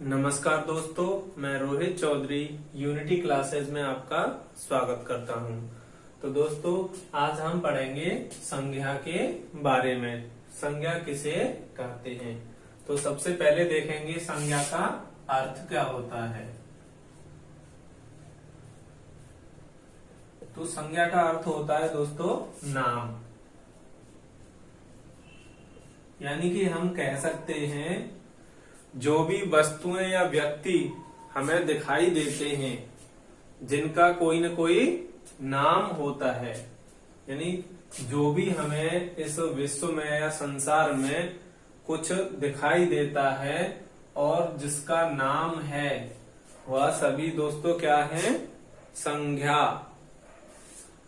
नमस्कार दोस्तों, मैं रोहित चौधरी यूनिटी क्लासेस में आपका स्वागत करता हूं। तो दोस्तों, आज हम पढ़ेंगे संज्ञा के बारे में। संज्ञा किसे कहते हैं? तो सबसे पहले देखेंगे संज्ञा का अर्थ क्या होता है। तो संज्ञा का अर्थ होता है दोस्तों नाम, यानी कि हम कह सकते हैं जो भी वस्तुएं या व्यक्ति हमें दिखाई देते हैं जिनका कोई न कोई नाम होता है, यानी जो भी हमें इस विश्व में या संसार में कुछ दिखाई देता है और जिसका नाम है, वह सभी दोस्तों क्या है? संज्ञा।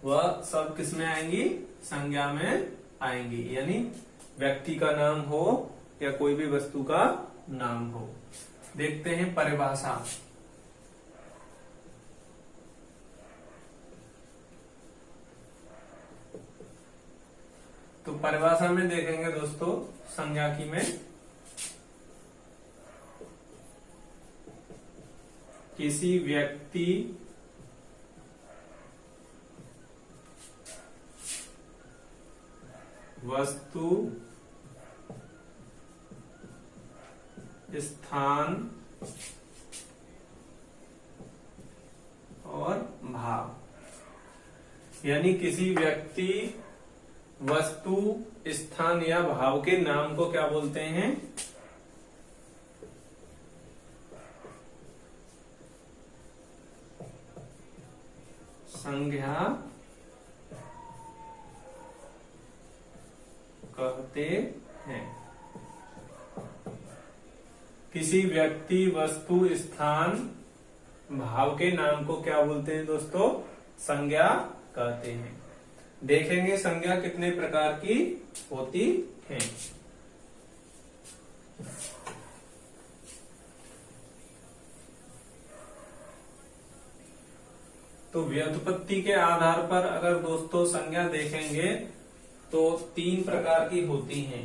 वह सब किस में आएंगी? संज्ञा में आएंगी, यानी व्यक्ति का नाम हो या कोई भी वस्तु का नाम हो। देखते हैं परिभाषा। तो परिभाषा में देखेंगे दोस्तों संज्ञा की में किसी व्यक्ति, वस्तु, स्थान और भाव, यानी किसी व्यक्ति, वस्तु, स्थान या भाव के नाम को क्या बोलते हैं? संज्ञा कहते हैं। किसी व्यक्ति, वस्तु, स्थान, भाव के नाम को क्या बोलते हैं दोस्तों? संज्ञा कहते हैं। देखेंगे संज्ञा कितने प्रकार की होती है। तो व्युत्पत्ति के आधार पर अगर दोस्तों संज्ञा देखेंगे तो 3 प्रकार की होती हैं,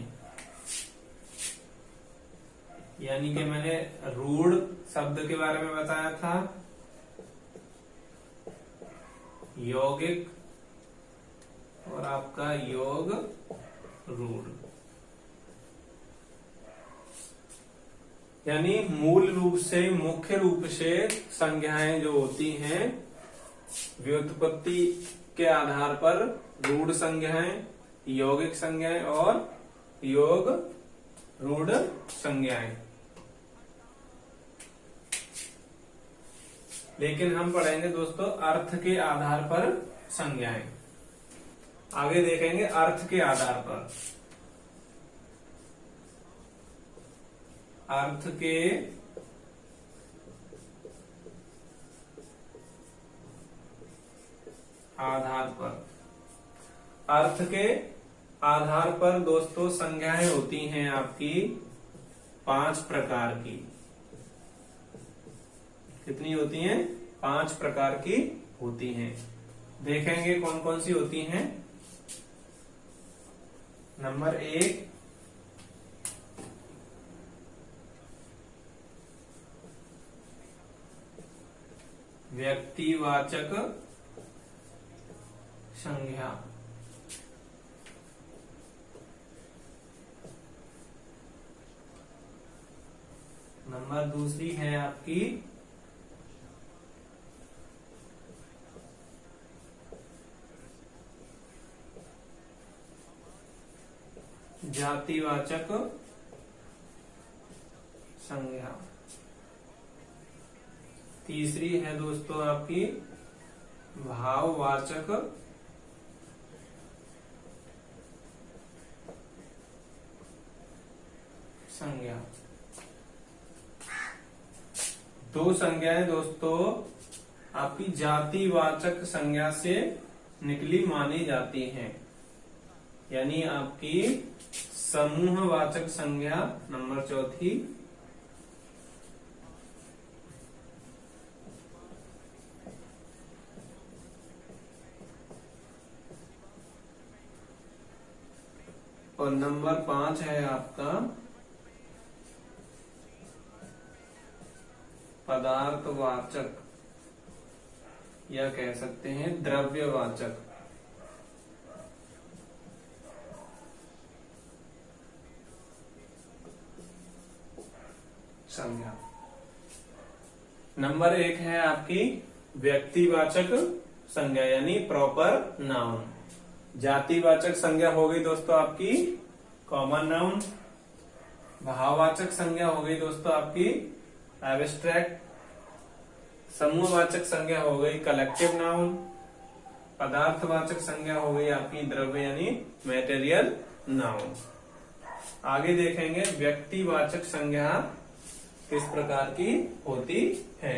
यानी कि मैंने रूढ़ शब्द के बारे में बताया था, यौगिक और आपका योग रूढ़। यानी मूल रूप से, मुख्य रूप से संज्ञाएं जो होती हैं व्युत्पत्ति के आधार पर रूढ़ संज्ञाएं, यौगिक संज्ञाएं और योग रूढ़ संज्ञाएं। लेकिन हम पढ़ेंगे दोस्तों अर्थ के आधार पर संज्ञाएं। आगे देखेंगे अर्थ के आधार पर। अर्थ के आधार पर, अर्थ के आधार पर दोस्तों संज्ञाएं होती हैं आपकी 5 प्रकार की। कितनी होती हैं? 5 प्रकार की होती हैं। देखेंगे कौन कौन सी होती हैं। नंबर 1, व्यक्तिवाचक संज्ञा। नंबर 2 है आपकी जातिवाचक संज्ञा। 3 है दोस्तों आपकी भाववाचक संज्ञा। 2 संज्ञाएं दोस्तों आपकी जातिवाचक संज्ञा से निकली मानी जाती हैं, यानी आपकी समूहवाचक संज्ञा नंबर 4। और नंबर 5 है आपका पदार्थवाचक या कह सकते हैं द्रव्यवाचक संज्ञा। नंबर 1 है आपकी व्यक्तिवाचक संज्ञा यानी प्रॉपर नाउन। जातिवाचक संज्ञा हो गई दोस्तों आपकी कॉमन नाउन। भाववाचक संज्ञा हो गई दोस्तों आपकी एब्स्ट्रैक्ट। समूहवाचक संज्ञा हो गई कलेक्टिव नाउन। पदार्थवाचक संज्ञा हो गई आपकी द्रव्य यानी मैटेरियल नाउन। आगे देखेंगे व्यक्तिवाचक संज्ञा किस प्रकार की होती है।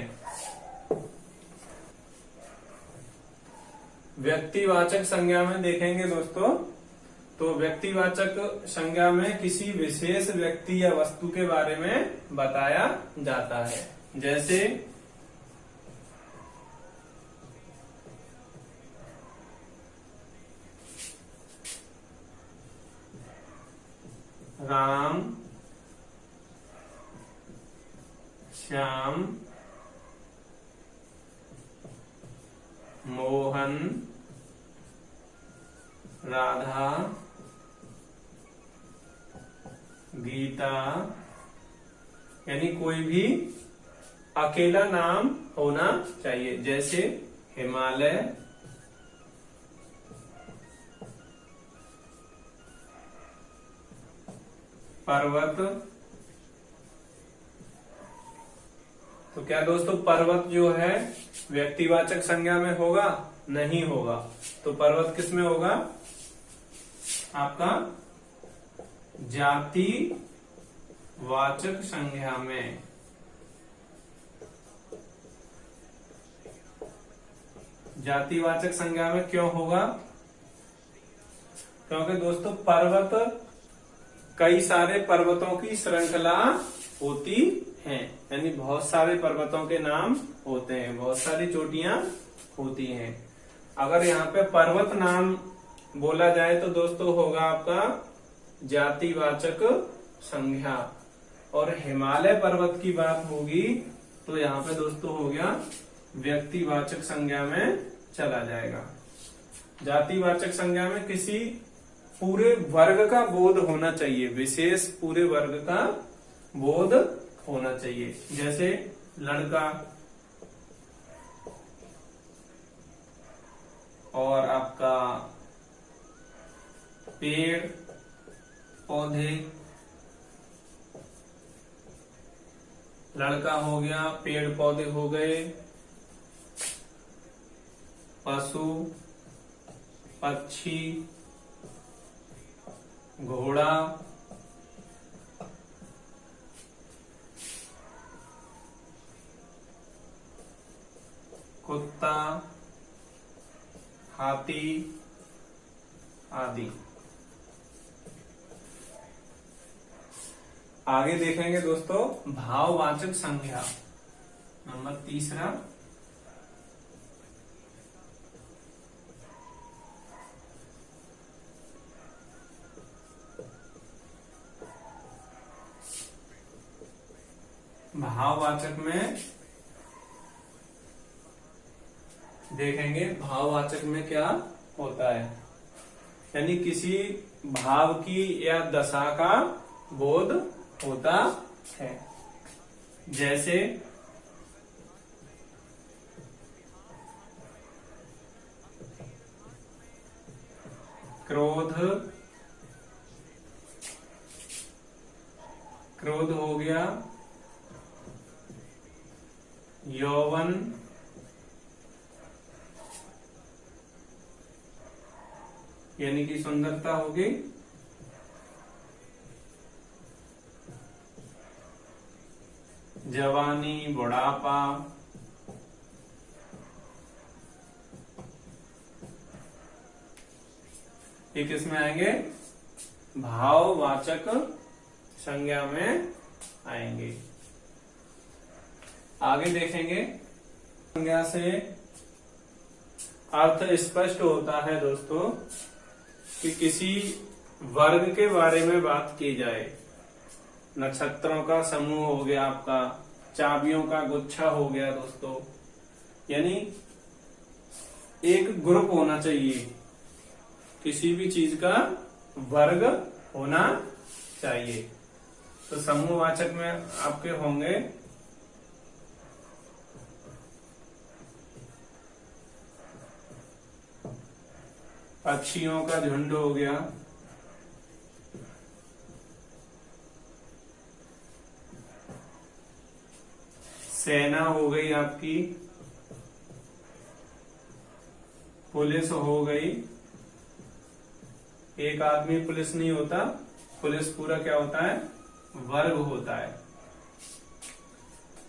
व्यक्तिवाचक संज्ञा में देखेंगे दोस्तों, तो व्यक्तिवाचक संज्ञा में किसी विशेष व्यक्ति या वस्तु के बारे में बताया जाता है। जैसे राम, श्याम, मोहन, राधा, गीता, यानी कोई भी अकेला नाम होना चाहिए। जैसे हिमालय, पर्वत। तो क्या दोस्तों पर्वत जो है व्यक्तिवाचक संज्ञा में होगा? नहीं होगा। तो पर्वत किस में होगा? आपका जातिवाचक संज्ञा में। जातिवाचक संज्ञा में क्यों होगा? क्योंकि दोस्तों पर्वत कई सारे पर्वतों की श्रृंखला होती है, यानी बहुत सारे पर्वतों के नाम होते हैं, बहुत सारी चोटियां होती हैं। अगर यहाँ पे पर्वत नाम बोला जाए तो दोस्तों होगा आपका जातिवाचक संज्ञा। और हिमालय पर्वत की बात होगी तो यहाँ पे दोस्तों हो गया व्यक्तिवाचक संज्ञा में चला जाएगा। जातिवाचक संज्ञा में किसी पूरे वर्ग का बोध होना चाहिए, विशेष पूरे वर्ग का बोध होना चाहिए। जैसे लड़का और आपका पेड़ पौधे। लड़का हो गया, पेड़ पौधे हो गए, पशु, पक्षी, घोड़ा, कुत्ता, हाथी आदि। आगे देखेंगे दोस्तों भाववाचक संज्ञा। नंबर 3 भाववाचक में देखेंगे भाववाचक में क्या होता है, यानी किसी भाव की या दशा का बोध होता है। जैसे क्रोध, क्रोध हो गया, यौवन, यानी कि सुंदरता होगी, जवानी, बुढ़ापा, ये किस में आएंगे? भाववाचक संज्ञा में आएंगे। आगे देखेंगे संज्ञा से अर्थ स्पष्ट होता है दोस्तों कि किसी वर्ग के बारे में बात की जाए। नक्षत्रों का समूह हो गया आपका, चाबियों का गुच्छा हो गया दोस्तों। यानी एक ग्रुप होना चाहिए, किसी भी चीज का वर्ग होना चाहिए। तो समूहवाचक में आपके होंगे पक्षियों का झुंड हो गया, सेना हो गई आपकी, पुलिस हो गई, एक आदमी पुलिस नहीं होता, पुलिस पूरा क्या होता है, वर्ग होता है।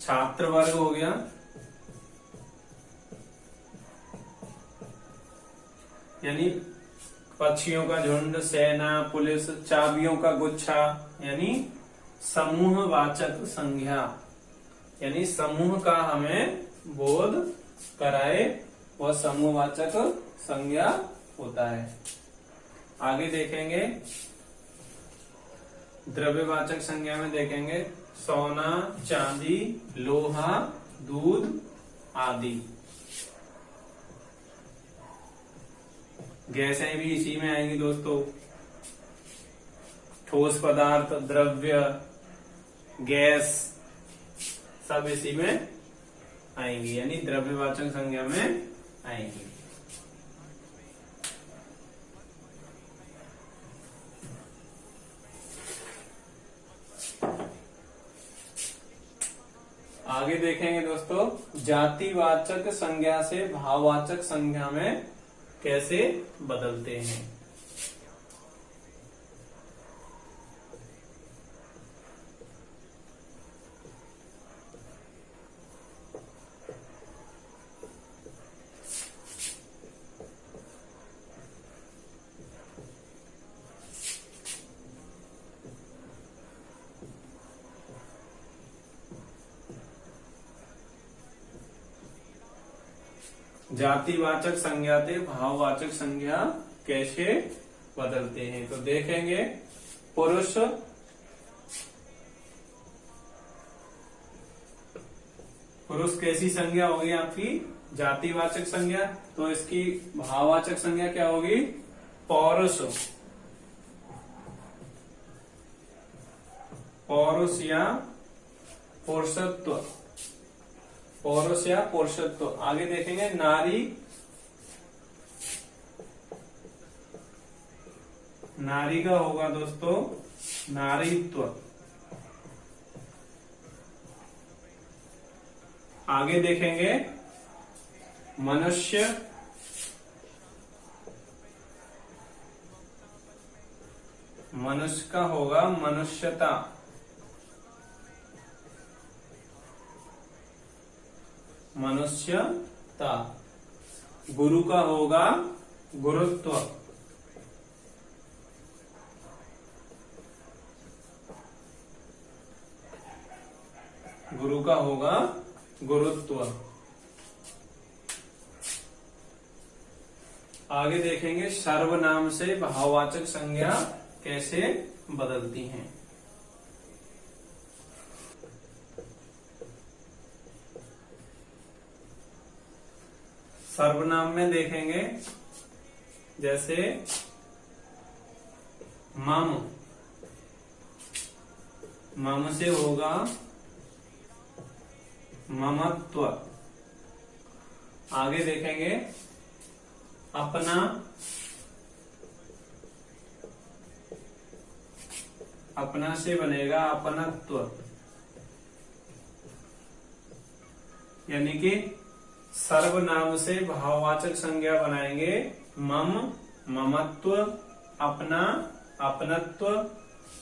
छात्र वर्ग हो गया, यानी पक्षियों का झुंड, सेना, पुलिस, चाबियों का गुच्छा, यानी समूहवाचक संज्ञा, यानी समूह का हमें बोध कराए वह समूहवाचक संज्ञा होता है। आगे देखेंगे द्रव्यवाचक संज्ञा में देखेंगे सोना, चांदी, लोहा, दूध आदि। गैसें भी इसी में आएंगी दोस्तों, ठोस पदार्थ, द्रव्य, गैस सब इसी में आएंगी, यानी द्रव्यवाचक संज्ञा में आएंगी। आगे देखेंगे दोस्तों जातिवाचक संज्ञा से भाववाचक संज्ञा में कैसे बदलते हैं। जातिवाचक संज्ञा से भाववाचक संज्ञा कैसे बदलते हैं, तो देखेंगे पुरुष, पुरुष कैसी संज्ञा होगी आपकी, जातिवाचक संज्ञा, तो इसकी भाववाचक संज्ञा क्या होगी, पौरुष, पौरुष या पुरुषत्व, पौरुष या पुरुषत्व। आगे देखेंगे नारी, नारी का होगा दोस्तों नारीत्व। आगे देखेंगे मनुष्य, मनुष्य का होगा मनुष्यता। मनुष्यता। गुरु का होगा गुरुत्व। गुरु का होगा गुरुत्व। आगे देखेंगे सर्वनाम से भाववाचक संज्ञा कैसे बदलती हैं। सर्वनाम में देखेंगे जैसे मम, मम से होगा ममत्व। आगे देखेंगे अपना, अपना से बनेगा अपनत्व, यानी कि सर्वनाम से भाववाचक संज्ञा बनाएंगे मम, ममत्व, अपना, अपनत्व।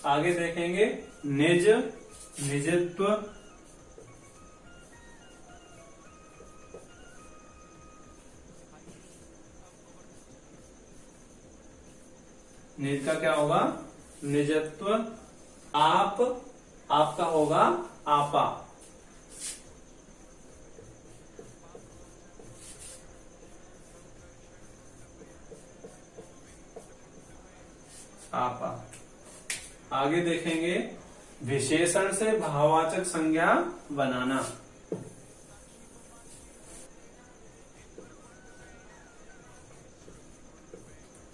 आगे देखेंगे निज, निजत्व। निज का क्या होगा निजत्व। आप, आपका होगा आपा। आपा। आगे देखेंगे विशेषण से भाववाचक संज्ञा बनाना।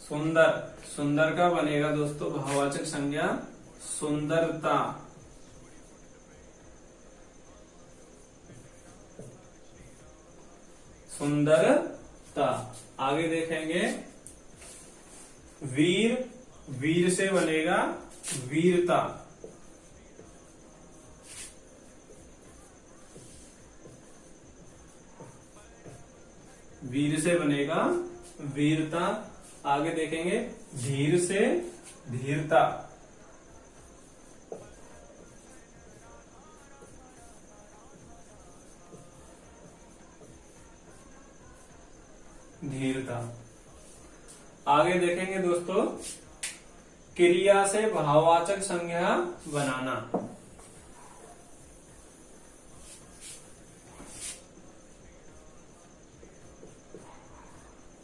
सुंदर, सुंदर का बनेगा दोस्तों भाववाचक संज्ञा सुंदरता। सुंदरता। आगे देखेंगे वीर, वीर से बनेगा वीरता। वीर से बनेगा वीरता। आगे देखेंगे धीर से धीरता। धीरता। आगे देखेंगे दोस्तों क्रिया से भाववाचक संज्ञा बनाना।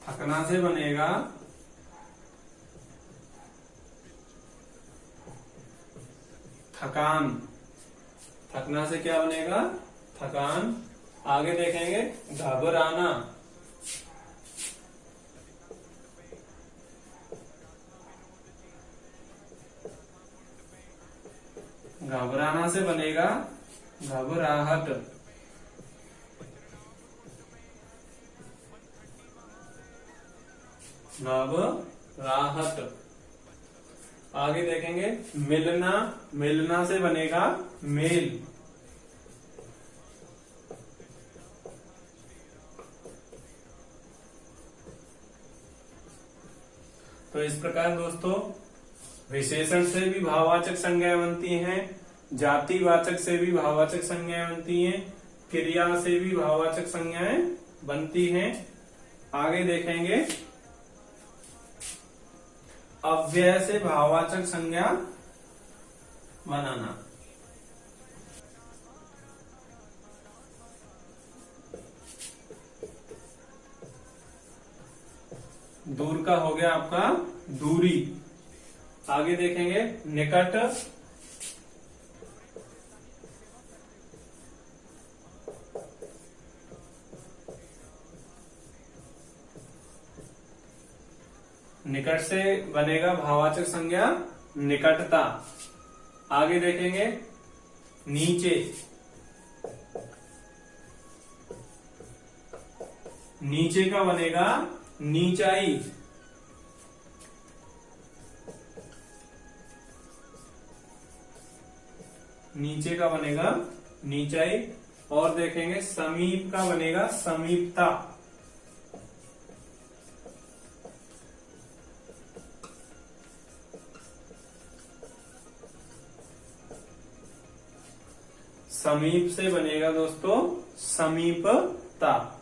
थकना से बनेगा थकान। थकना से क्या बनेगा थकान। आगे देखेंगे घबराना। घबराना से बनेगा घबराहट। घबराहट। आगे देखेंगे मिलना, मिलना से बनेगा मेल। तो इस प्रकार दोस्तों विशेषण से भी भाववाचक संज्ञाएं बनती हैं, जातिवाचक से भी भाववाचक संज्ञाएं बनती हैं, क्रिया से भी भाववाचक संज्ञाएं बनती हैं। आगे देखेंगे अव्यय से भाववाचक संज्ञा बनाना। दूर का हो गया आपका दूरी। आगे देखेंगे निकट, निकट से बनेगा भाववाचक संज्ञा निकटता। आगे देखेंगे नीचे, नीचे का बनेगा नीचाई। नीचे का बनेगा नीचाई। और देखेंगे समीप का बनेगा समीपता। समीप से बनेगा दोस्तों समीपता।